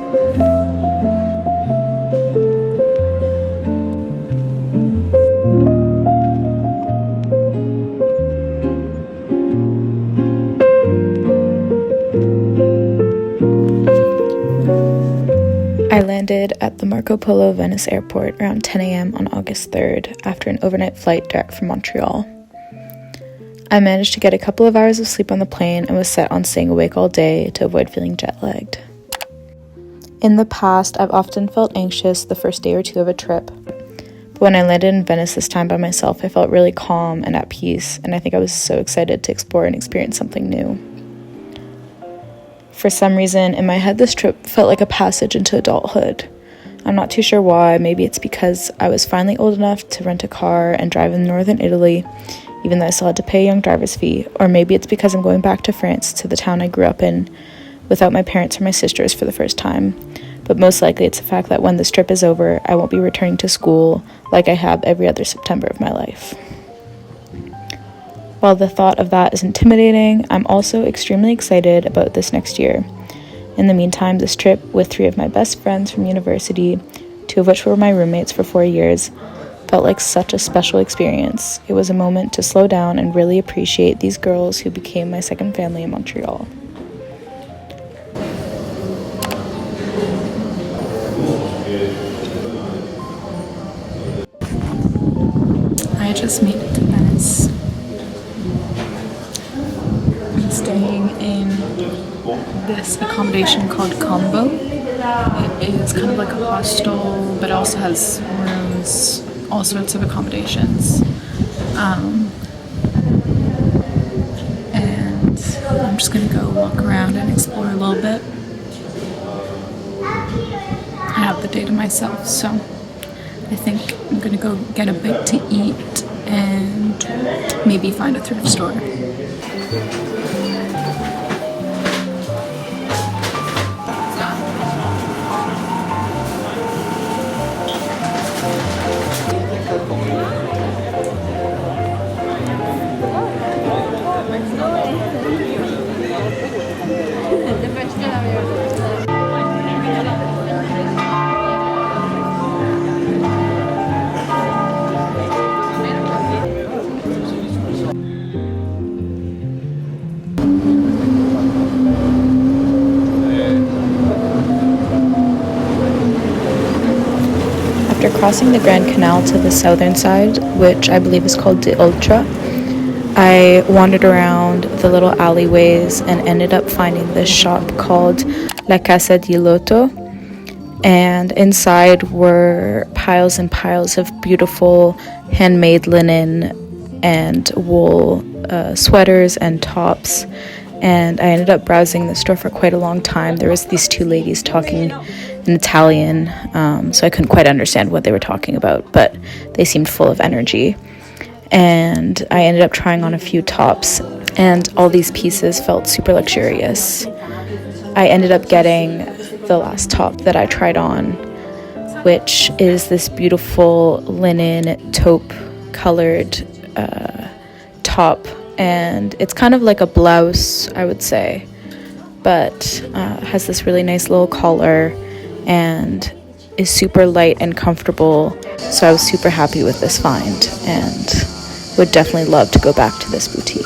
I landed at the Marco Polo Venice airport around 10 a.m. on August 3rd after an overnight flight direct from Montreal. I managed to get a couple of hours of sleep on the plane and was set on staying awake all day to avoid feeling jet-lagged. In the past, I've often felt anxious the first day or two of a trip, but when I landed in Venice this time by myself, I felt really calm and at peace, and I think I was so excited to explore and experience something new. For some reason, in my head, this trip felt like a passage into adulthood. I'm not too sure why. Maybe it's because I was finally old enough to rent a car and drive in northern Italy, even though I still had to pay a young driver's fee. Or maybe it's because I'm going back to France, to the town I grew up in, without my parents or my sisters for the first time. But most likely it's the fact that when this trip is over, I won't be returning to school like I have every other September of my life. While the thought of that is intimidating, I'm also extremely excited about this next year. In the meantime, this trip with 3 of my best friends from university, 2 of which were my roommates for 4 years, felt like such a special experience. It was a moment to slow down and really appreciate these girls who became my second family in Montreal. I just made it to Venice. I'm staying in this accommodation called Combo. It is kind of like a hostel, but also has rooms, all sorts of accommodations. And I'm just gonna go walk around and explore a little bit. I have the day to myself, so I think I'm gonna go get a bite to eat and maybe find a thrift store. After crossing the Grand Canal to the southern side, which I believe is called the Ultra, I wandered around the little alleyways and ended up finding this shop called La Casa di Lotto. And inside were piles and piles of beautiful handmade linen and wool sweaters and tops. And I ended up browsing the store for quite a long time. There was these 2 ladies talking in Italian, so I couldn't quite understand what they were talking about, but they seemed full of energy. And I ended up trying on a few tops, and all these pieces felt super luxurious. I ended up getting the last top that I tried on, which is this beautiful linen taupe colored top, and it's kind of like a blouse, I would say, but has this really nice little collar and is super light and comfortable. So I was super happy with this find and would definitely love to go back to this boutique.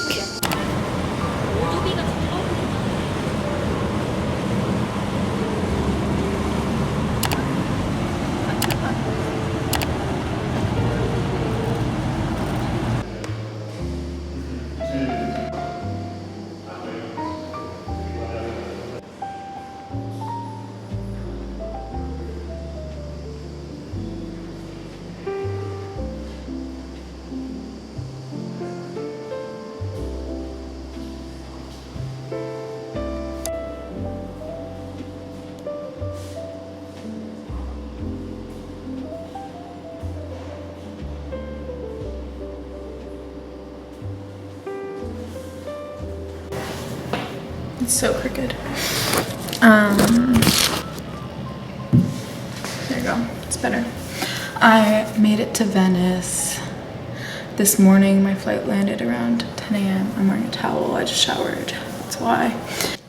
It's so crooked. There you go, it's better. I made it to Venice this morning. My flight landed around 10 a.m. I'm wearing a towel, I just showered, that's why.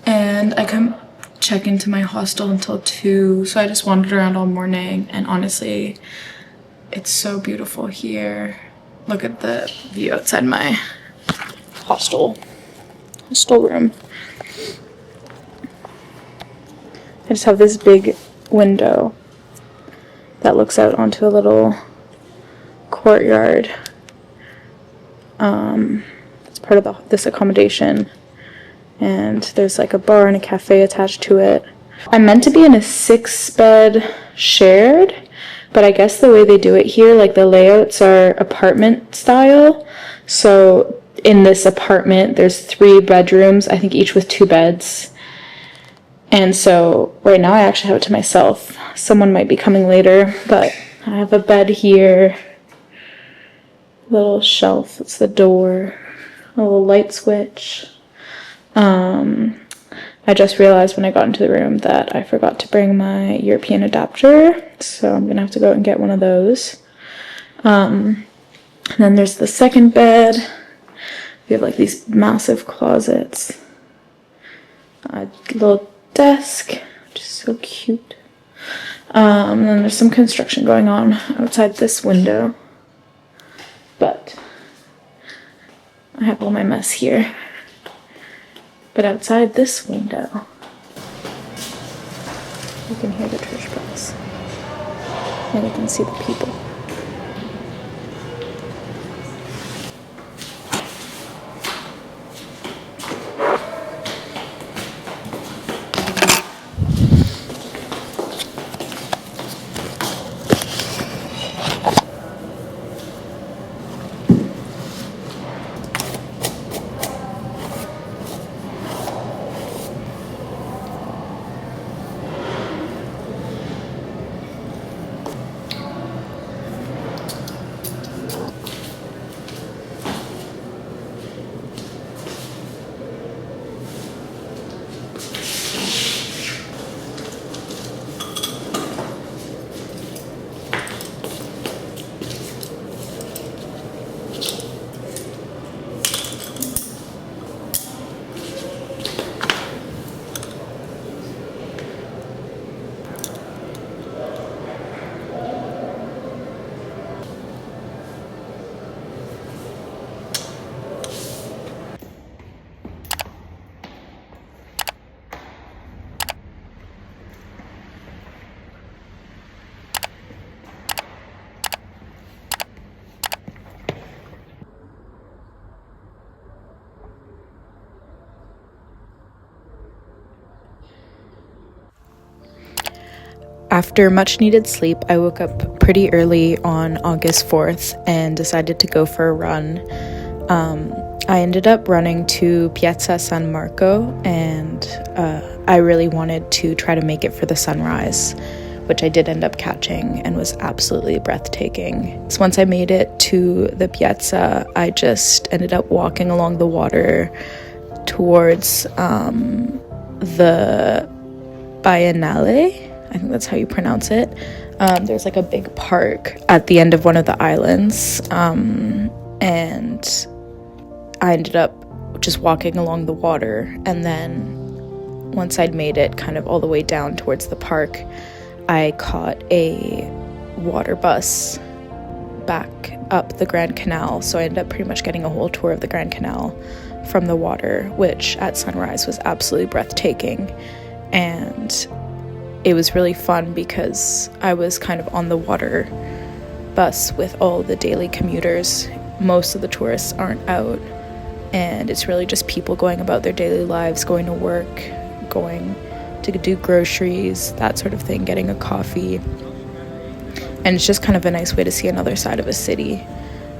And I come check into my hostel until 2, so I just wandered around all morning, and honestly, it's so beautiful here. Look at the view outside my hostel room. I just have this big window that looks out onto a little courtyard. It's part of this accommodation, and there's like a bar and a cafe attached to it. I'm meant to be in a 6-bed shared, but I guess the way they do it here, like the layouts are apartment style. So in this apartment, there's 3 bedrooms, I think each with 2 beds. And so right now I actually have it to myself. Someone might be coming later, but I have a bed here, little shelf, that's the door, a little light switch. I just realized when I got into the room that I forgot to bring my European adapter, so I'm gonna have to go and get one of those. And then there's the second bed. We have like these massive closets, a little desk, which is so cute. And then there's some construction going on outside this window, but I have all my mess here. But outside this window, you can hear the church bells, and you can see the people. After much needed sleep, I woke up pretty early on August 4th and decided to go for a run. I ended up running to Piazza San Marco, and I really wanted to try to make it for the sunrise, which I did end up catching and was absolutely breathtaking. So once I made it to the piazza, I just ended up walking along the water towards the Biennale. I think that's how you pronounce it. There's like a big park at the end of one of the islands, and I ended up just walking along the water, and then once I'd made it kind of all the way down towards the park, I caught a water bus back up the Grand Canal, so I ended up pretty much getting a whole tour of the Grand Canal from the water, which at sunrise was absolutely breathtaking. And it was really fun because I was kind of on the water bus with all the daily commuters. Most of the tourists aren't out, and it's really just people going about their daily lives, going to work, going to do groceries, that sort of thing, getting a coffee. And it's just kind of a nice way to see another side of a city.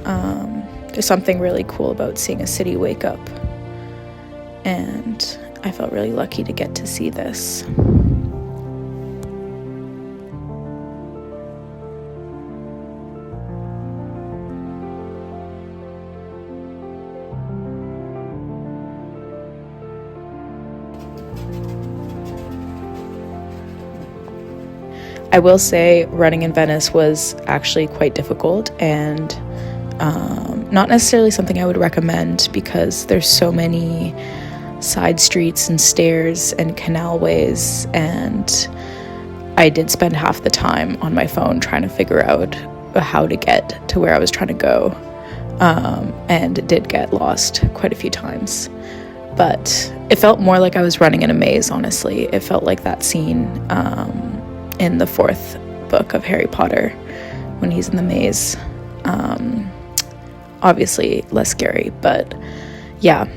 There's something really cool about seeing a city wake up, and I felt really lucky to get to see this. I will say running in Venice was actually quite difficult, and not necessarily something I would recommend because there's so many side streets and stairs and canalways, and I did spend half the time on my phone trying to figure out how to get to where I was trying to go, and did get lost quite a few times. But it felt more like I was running in a maze, honestly. It felt like that scene in the 4th book of Harry Potter when he's in the maze. Obviously less scary, but yeah.